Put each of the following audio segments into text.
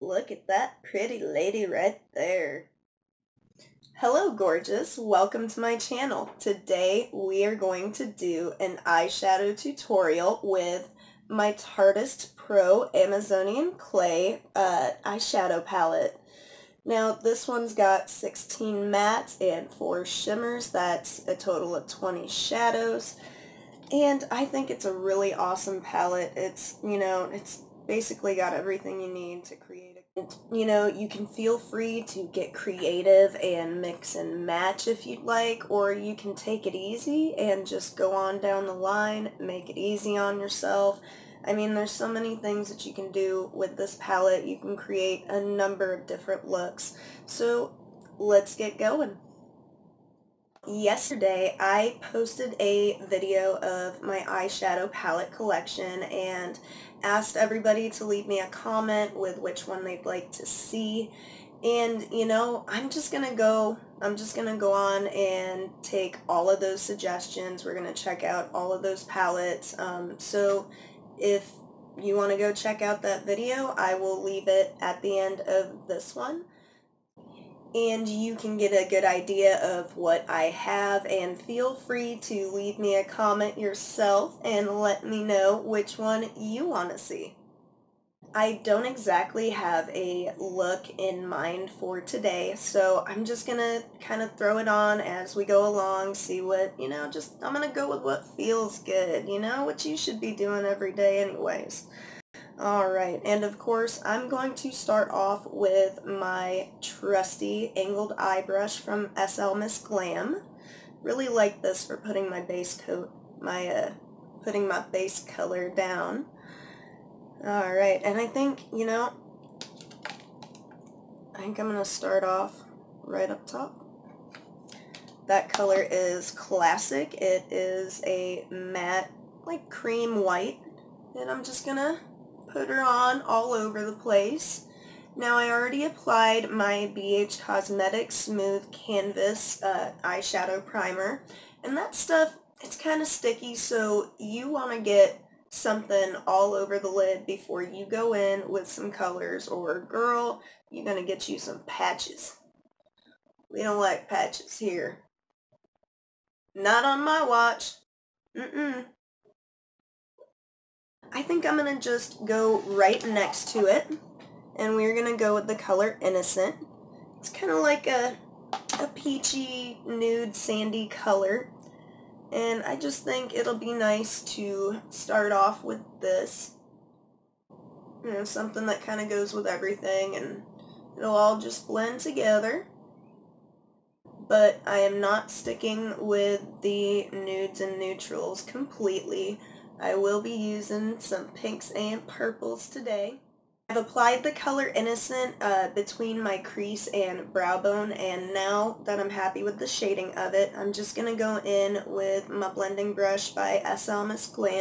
Look at that pretty lady right there. Hello, gorgeous. Welcome to my channel. Today we are going to do an eyeshadow tutorial with my Tarteist Pro Amazonian Clay eyeshadow palette. Now this one's got 16 mattes and 4 shimmers. That's a total of 20 shadows. And I think it's a really awesome palette. It's basically got everything you need to create it. You can feel free to get creative and mix and match if you'd like, or you can take it easy and just go on down the line, make it easy on yourself. I mean, there's so many things that you can do with this palette. You can create a number of different looks. So let's get going. Yesterday I posted a video of my eyeshadow palette collection and asked everybody to leave me a comment with which one they'd like to see. And I'm just gonna go on and take all of those suggestions. We're gonna check out all of those palettes. So if you want to go check out that video, I will leave it at the end of this one. And you can get a good idea of what I have, and feel free to leave me a comment yourself and let me know which one you want to see. I don't exactly have a look in mind for today, so I'm just gonna kind of throw it on as we go along, see what, I'm gonna go with what feels good, what you should be doing every day anyways. Alright, and of course I'm going to start off with my trusty angled eye brush from SL Miss Glam. Really like this for putting my base coat, putting my base color down. Alright, and I think I'm going to start off right up top. That color is Classic. It is a matte, like cream white, and I'm just going to put her on all over the place. Now I already applied my BH Cosmetics Smooth Canvas eyeshadow primer, and that stuff, it's kind of sticky, so you want to get something all over the lid before you go in with some colors, or girl, you're going to get you some patches. We don't like patches here. Not on my watch. I think I'm going to just go right next to it, and we're going to go with the color Innocent. It's kind of like a peachy, nude, sandy color, and I just think it'll be nice to start off with this. Something that kind of goes with everything, and it'll all just blend together. But I am not sticking with the nudes and neutrals completely. I will be using some pinks and purples today. I've applied the color Innocent between my crease and brow bone, and now that I'm happy with the shading of it, I'm just going to go in with my blending brush by SL Miss Glam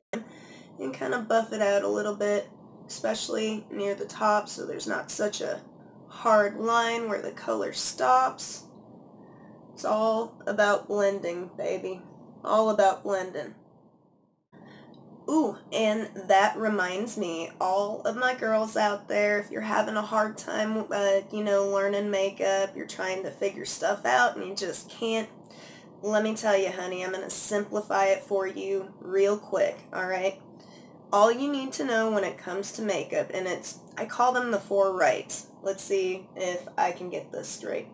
and kind of buff it out a little bit, especially near the top, so there's not such a hard line where the color stops. It's all about blending, baby. All about blending. Ooh, and that reminds me, all of my girls out there, if you're having a hard time, learning makeup, you're trying to figure stuff out and you just can't, let me tell you, honey, I'm going to simplify it for you real quick, alright? All you need to know when it comes to makeup, and I call them the 4 rights. Let's see if I can get this straight.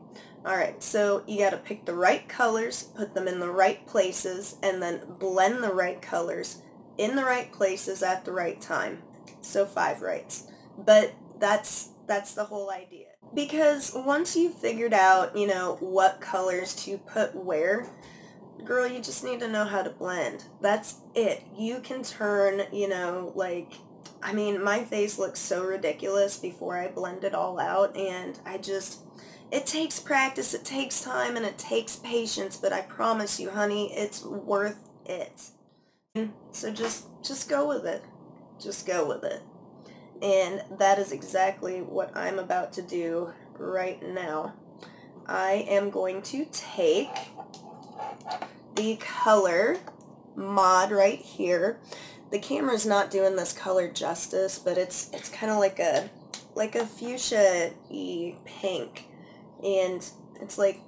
Alright, so you got to pick the right colors, put them in the right places, and then blend the right colors in the right places at the right time. So 5 rights. But that's the whole idea. Because once you've figured out, what colors to put where, girl, you just need to know how to blend. That's it. You can turn, my face looks so ridiculous before I blend it all out, and it takes practice, it takes time, and it takes patience, but I promise you, honey, it's worth it. So just go with it. Just go with it. And that is exactly what I'm about to do right now. I am going to take the color Mod right here. The camera's not doing this color justice, but it's kind of like like a fuchsia-y pink, and it's like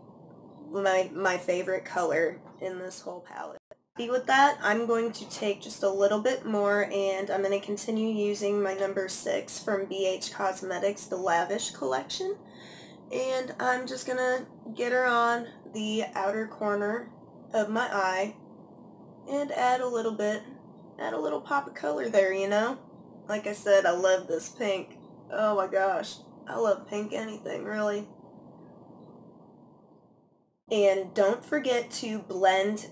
my favorite color in this whole palette. With that, I'm going to take just a little bit more, and I'm going to continue using my number 6 from BH Cosmetics, the Lavish collection, and I'm just going to get her on the outer corner of my eye and add a little pop of color there, you know? Like I said, I love this pink. Oh my gosh, I love pink anything, really. And don't forget to blend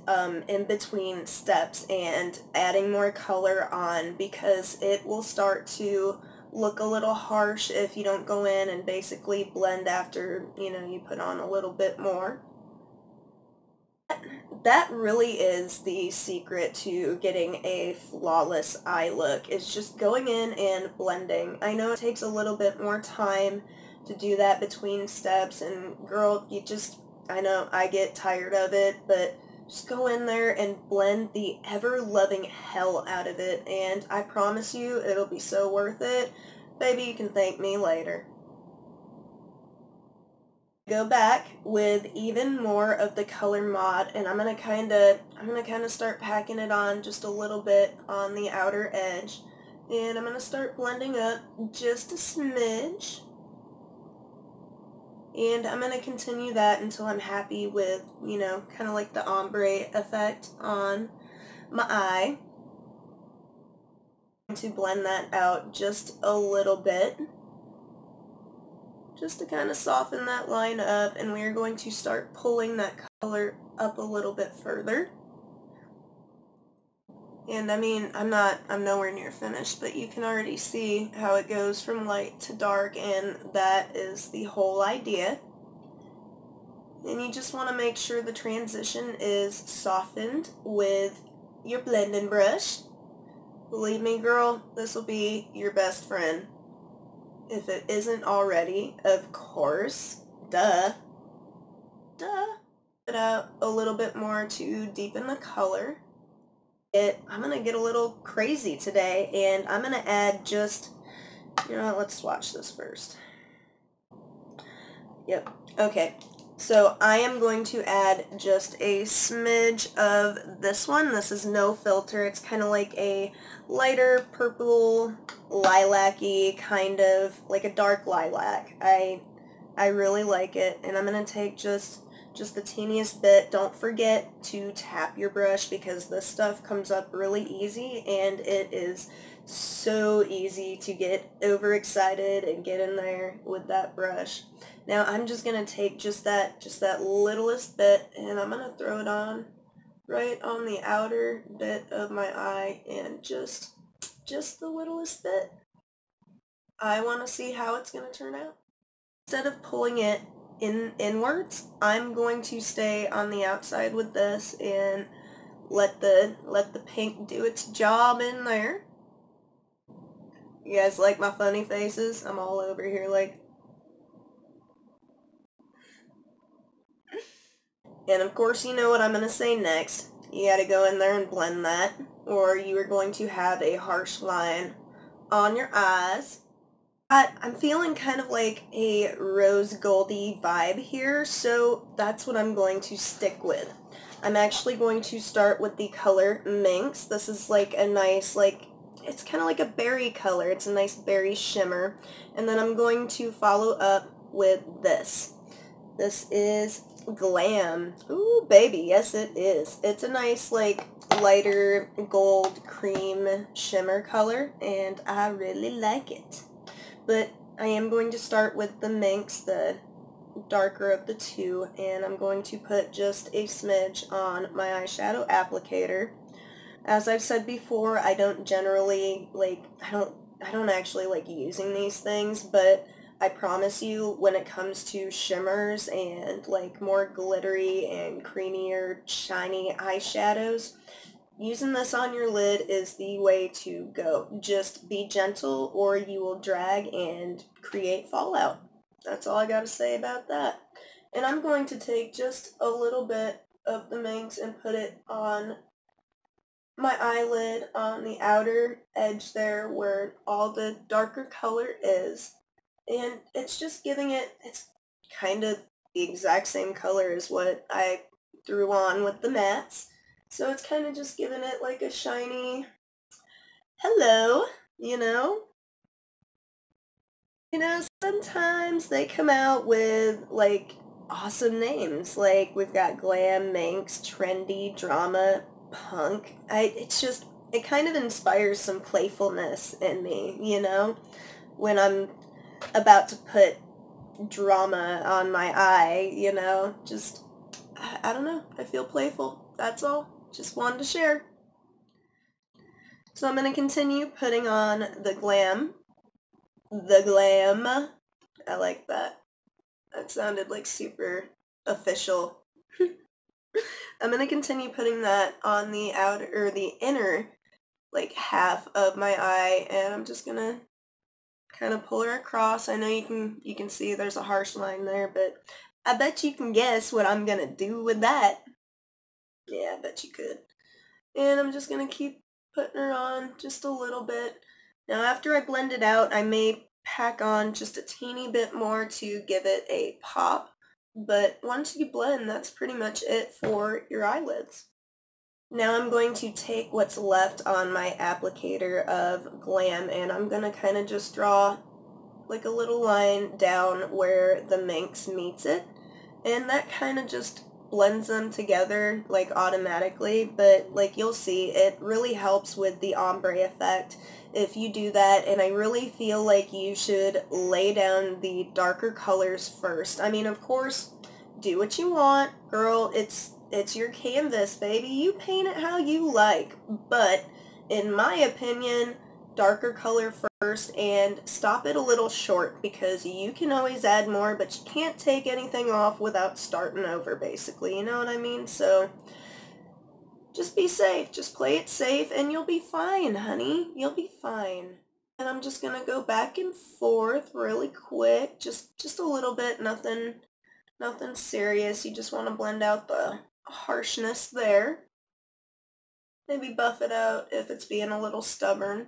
in between steps and adding more color on, because it will start to look a little harsh if you don't go in and basically blend after, you know, you put on a little bit more. That really is the secret to getting a flawless eye look, is just going in and blending. I know it takes a little bit more time to do that between steps, and girl, I know I get tired of it, but just go in there and blend the ever-loving hell out of it, and I promise you it'll be so worth it. Baby, you can thank me later. Go back with even more of the color mod, and I'm gonna kind of start packing it on just a little bit on the outer edge, and I'm gonna start blending up just a smidge. And I'm going to continue that until I'm happy with, you know, kind of like the ombre effect on my eye. I'm going to blend that out just a little bit, just to kind of soften that line up, and we are going to start pulling that color up a little bit further. And I mean, I'm nowhere near finished, but you can already see how it goes from light to dark, and that is the whole idea. And you just want to make sure the transition is softened with your blending brush. Believe me, girl, this will be your best friend. If it isn't already, of course. Duh. Put out a little bit more to deepen the color. I'm going to get a little crazy today, and I'm going to add just, you know, let's swatch this first. Yep, okay. So I am going to add just a smidge of this one. This is no filter. It's kind of like a lighter purple, lilac-y, kind of like a dark lilac. I really like it, and I'm going to take just the teeniest bit. Don't forget to tap your brush, because this stuff comes up really easy, and it is so easy to get overexcited and get in there with that brush. Now I'm just going to take just that littlest bit, and I'm going to throw it on right on the outer bit of my eye, and just the littlest bit. I want to see how it's going to turn out. Instead of pulling it inwards, I'm going to stay on the outside with this and let the pink do its job in there. You guys like my funny faces? I'm all over here like... And of course you know what I'm going to say next. You gotta go in there and blend that, or you are going to have a harsh line on your eyes. I'm feeling kind of like a rose goldy vibe here, so that's what I'm going to stick with. I'm actually going to start with the color Minx. This is like a nice, it's kind of like a berry color. It's a nice berry shimmer. And then I'm going to follow up with this. This is Glam. Ooh, baby, yes it is. It's a nice, like, lighter gold cream shimmer color, and I really like it. But I am going to start with the Minx, the darker of the two, and I'm going to put just a smidge on my eyeshadow applicator. As I've said before, I don't generally, I don't actually like using these things, but I promise you, when it comes to shimmers and, like, more glittery and creamier, shiny eyeshadows, using this on your lid is the way to go. Just be gentle, or you will drag and create fallout. That's all I gotta say about that. And I'm going to take just a little bit of the Minx and put it on my eyelid on the outer edge there where all the darker color is. And it's just giving it, it's kind of the exact same color as what I threw on with the mattes. So it's kind of just giving it like a shiny, hello, you know? Sometimes they come out with like awesome names. Like we've got glam, Manx, trendy, drama, punk. It's just, it kind of inspires some playfulness in me, when I'm about to put drama on my eye, just, I don't know. I feel playful. That's all. Just wanted to share. So I'm going to continue putting on the glam. The glam. I like that. That sounded like super official. I'm going to continue putting that on the outer, or the inner, like half of my eye, and I'm just going to kind of pull her across. I know you can see there's a harsh line there, but I bet you can guess what I'm going to do with that. Yeah, I bet you could. And I'm just going to keep putting her on just a little bit. Now after I blend it out, I may pack on just a teeny bit more to give it a pop. But once you blend, that's pretty much it for your eyelids. Now I'm going to take what's left on my applicator of glam, and I'm going to kind of just draw like a little line down where the Manx meets it. And that kind of just blends them together like automatically, but like you'll see, it really helps with the ombre effect if you do that, and I really feel like you should lay down the darker colors first. I mean, of course, do what you want, girl. It's your canvas, baby. You paint it how you like, but in my opinion, darker color first and stop it a little short, because you can always add more, but you can't take anything off without starting over, basically. You know what I mean? So just be safe. Just play it safe and you'll be fine, honey. You'll be fine. And I'm just going to go back and forth really quick. Just a little bit. Nothing serious. You just want to blend out the harshness there. Maybe buff it out if it's being a little stubborn.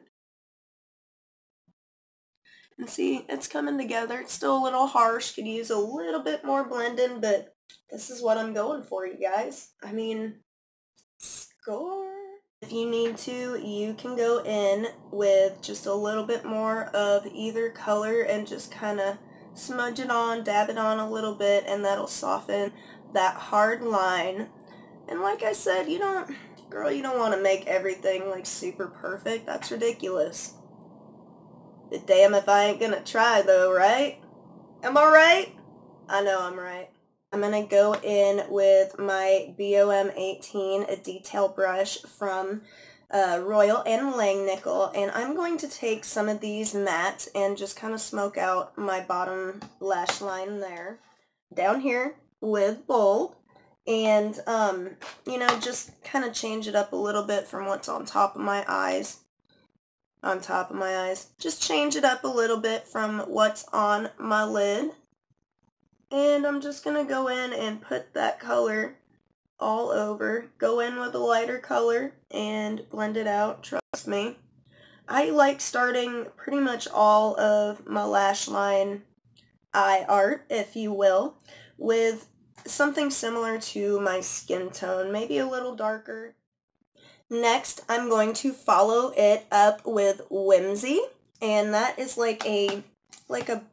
And see, it's coming together. It's still a little harsh. Could use a little bit more blending, but this is what I'm going for, you guys. I mean, score. If you need to, you can go in with just a little bit more of either color and just kind of smudge it on, dab it on a little bit, and that'll soften that hard line. And like I said, you don't want to make everything like super perfect. That's ridiculous. But damn if I ain't gonna try though, right? Am I right? I know I'm right. I'm gonna go in with my BOM 18, a detail brush from Royal and Langnickel, and I'm going to take some of these mattes and just kind of smoke out my bottom lash line there. Down here with Bold, and just kind of change it up a little bit from what's on top of my eyes. Just change it up a little bit from what's on my lid. And I'm just going to go in and put that color all over. Go in with a lighter color and blend it out, trust me. I like starting pretty much all of my lash line eye art, if you will, with something similar to my skin tone, maybe a little darker. Next, I'm going to follow it up with Whimsy, and that is like a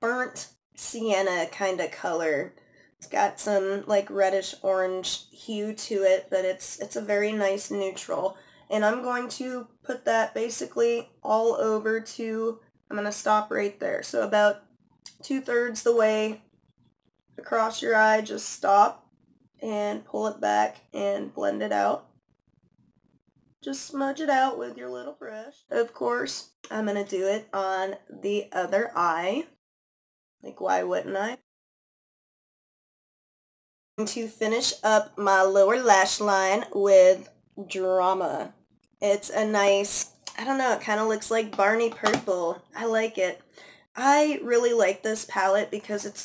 burnt sienna kind of color. It's got some like reddish orange hue to it, but it's a very nice neutral. And I'm going to put that basically all over to, I'm going to stop right there. So about 2/3 the way across your eye, just stop and pull it back and blend it out. Just smudge it out with your little brush. Of course, I'm going to do it on the other eye. Like, why wouldn't I? I'm going to finish up my lower lash line with Drama. It's a nice, I don't know, it kind of looks like Barney Purple. I like it. I really like this palette because it's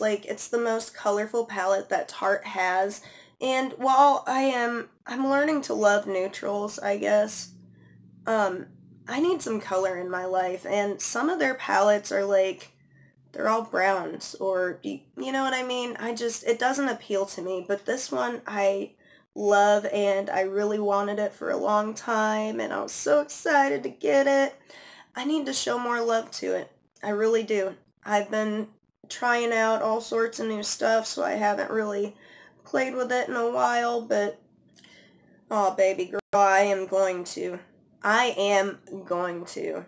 the most colorful palette that Tarte has. And while I'm learning to love neutrals, I guess, I need some color in my life, and some of their palettes are like they're all browns, or you know what I mean? It doesn't appeal to me, but this one I love, and I really wanted it for a long time, and I was so excited to get it. I need to show more love to it. I really do. I've been trying out all sorts of new stuff, so I haven't really played with it in a while, but oh, baby girl, I am going to. I am going to.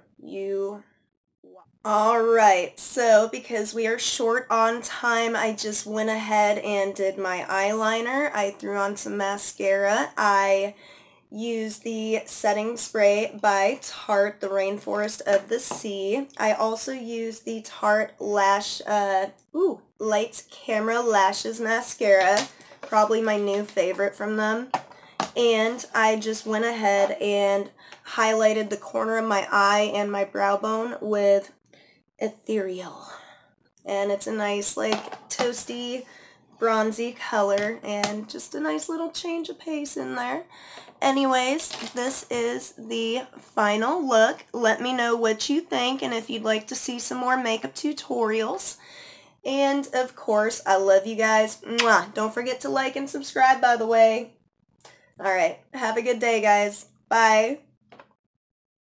Alright, so because we are short on time, I just went ahead and did my eyeliner. I threw on some mascara. I used the setting spray by Tarte, the Rainforest of the Sea. I also used the Tarte Lights Camera Lashes Mascara, probably my new favorite from them. And I just went ahead and highlighted the corner of my eye and my brow bone with Ethereal. And it's a nice, like, toasty, bronzy color, and just a nice little change of pace in there. Anyways, this is the final look. Let me know what you think, and if you'd like to see some more makeup tutorials. And, of course, I love you guys. Mwah! Don't forget to like and subscribe, by the way. Alright, have a good day, guys. Bye.